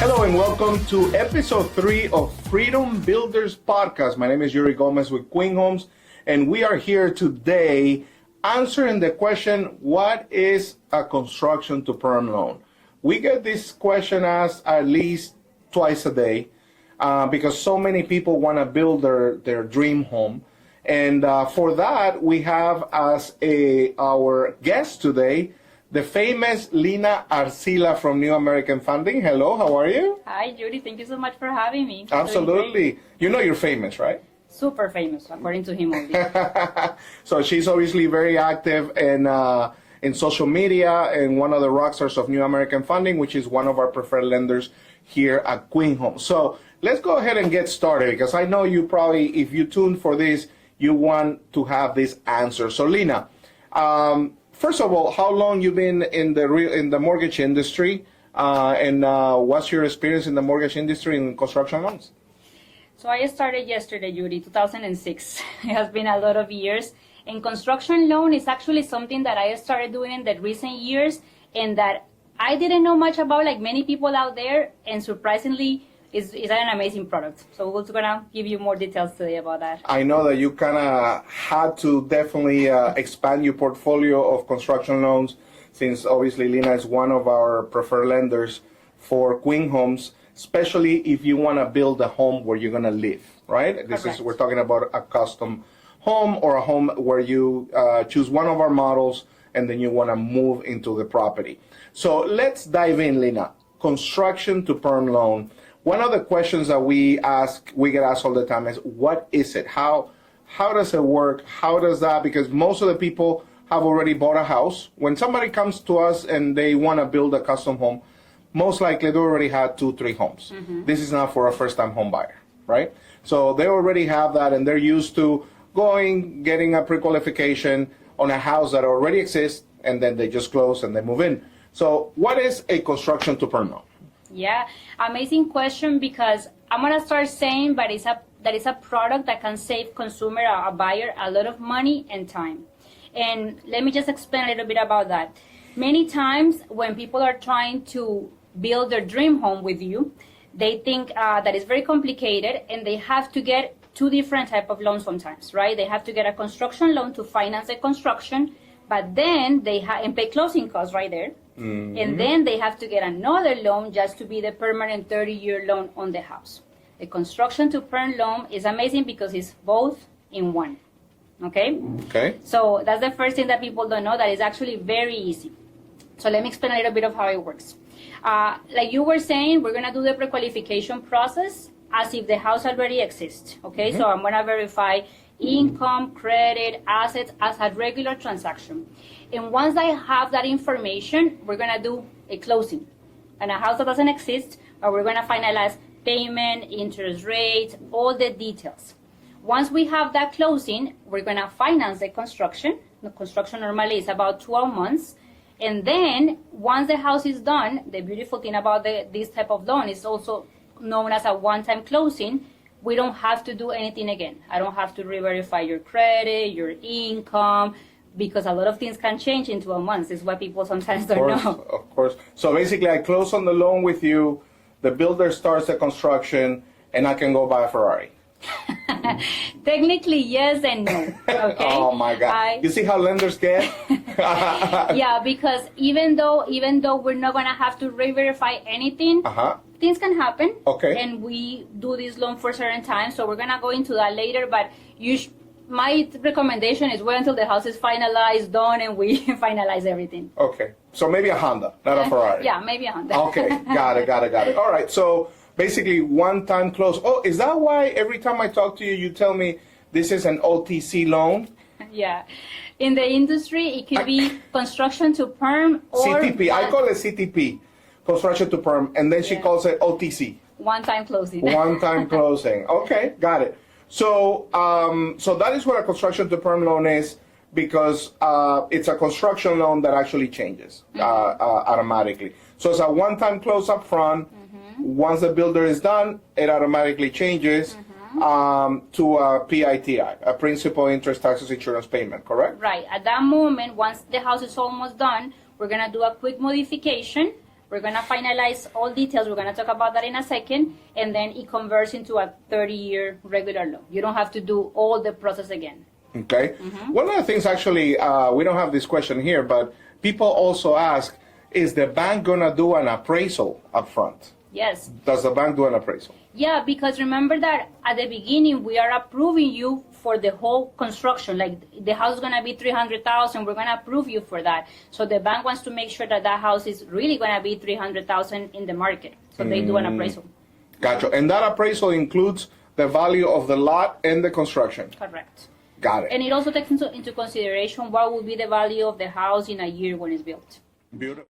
Hello and welcome to episode 3 of Freedom Builders Podcast. My name is Yuri Gomez with Queen Homes, and we are here today answering the question, what is a construction to perm loan? We get this question asked at least twice a day because so many people want to build their dream home. And for that, we have as our guest today, the famous Lina Arcila from New American Funding. Hello, how are you? Hi, Judy. Thank you so much for having me. Absolutely. You know you're famous, right? Super famous, according to him only. So she's obviously very active in social media and one of the rock stars of New American Funding, which is one of our preferred lenders here at Queen Homes. So let's go ahead and get started because I know you probably, if you tuned for this, you want to have this answer. So Lina, first of all, how long you been in the mortgage industry, and what's your experience in the mortgage industry in construction loans? So I started yesterday, Judy, 2006. It has been a lot of years. And construction loan is actually something that I started doing in the recent years and that I didn't know much about, like many people out there, and surprisingly, is an amazing product. So we're going to give you more details today about that. I know that you kind of had to definitely expand your portfolio of construction loans since obviously Lina is one of our preferred lenders for Queen Homes, especially if you want to build a home where you're going to live, right? We're talking about a custom home or a home where you choose one of our models and then you want to move into the property. So let's dive in, Lina. Construction to perm loan. One of the questions that we get asked all the time is, what is it? How does it work? How does that? Because most of the people have already bought a house. When somebody comes to us and they want to build a custom home, most likely they already had 2-3 homes. Mm-hmm. This is not for a first-time home buyer, right? So they already have that and they're used to getting a pre-qualification on a house that already exists, and then they just close and they move in. So what is a construction to perm loan? Yeah, amazing question, because I'm going to start saying that it's a product that can save a buyer, a lot of money and time. And let me just explain a little bit about that. Many times when people are trying to build their dream home with you, they think that it's very complicated and they have to get 2 different types of loans sometimes, right? They have to get a construction loan to finance the construction, but then and pay closing costs right there. Mm-hmm. And then they have to get another loan just to be the permanent 30-year loan on the house. The construction to perm loan is amazing because it's both in one. Okay? Okay. So that's the first thing that people don't know, that is actually very easy. So let me explain a little bit of how it works. Like you were saying, we're going to do the pre-qualification process as if the house already exists. Okay? Mm-hmm. So I'm going to verify income, credit, assets as a regular transaction. And once I have that information, we're going to do a closing. And a house that doesn't exist, or we're going to finalize payment, interest rate, all the details. Once we have that closing, we're going to finance the construction. The construction normally is about 12 months. And then once the house is done, the beautiful thing about this type of loan is also known as a one-time closing. We don't have to do anything again. I don't have to re-verify your credit, your income, because a lot of things can change in 12 months. It's what people sometimes don't know. Of course. So basically, I close on the loan with you, the builder starts the construction, and I can go buy a Ferrari. Technically, yes and no. Okay? Oh my God! You see how lenders get? Yeah, because even though we're not gonna have to re-verify anything, things can happen. Okay. And we do this loan for certain times, so we're gonna go into that later. But my recommendation is wait until the house is finalized, done, and we finalize everything. Okay. So maybe a Honda, not a Ferrari. Yeah, maybe a Honda. Okay. Got it. All right. So basically, one-time close. Oh, is that why every time I talk to you, you tell me this is an OTC loan? Yeah. In the industry, it could be construction to perm or CTP. I call it CTP, construction to perm, and then she calls it OTC. One-time closing. One-time closing. Okay, got it. So, so that is what a construction to perm loan is, because it's a construction loan that actually changes automatically. So it's a one-time close up front. Mm-hmm. Once the builder is done, it automatically changes to a PITI, a principal, interest, taxes, insurance payment, correct? Right. At that moment, once the house is almost done, we're going to do a quick modification. We're going to finalize all details. We're going to talk about that in a second. And then it converts into a 30-year regular loan. You don't have to do all the process again. Okay. One of the things, actually, we don't have this question here, but people also ask, is the bank going to do an appraisal up front? Yes. Does the bank do an appraisal? Yeah, because remember that at the beginning, we are approving you for the whole construction. Like the house is going to be $300,000. We're going to approve you for that. So the bank wants to make sure that that house is really going to be $300,000 in the market. So they do an appraisal. Gotcha. And that appraisal includes the value of the lot and the construction? Correct. Got it. And it also takes into consideration what will be the value of the house in a year when it's built. Beautiful.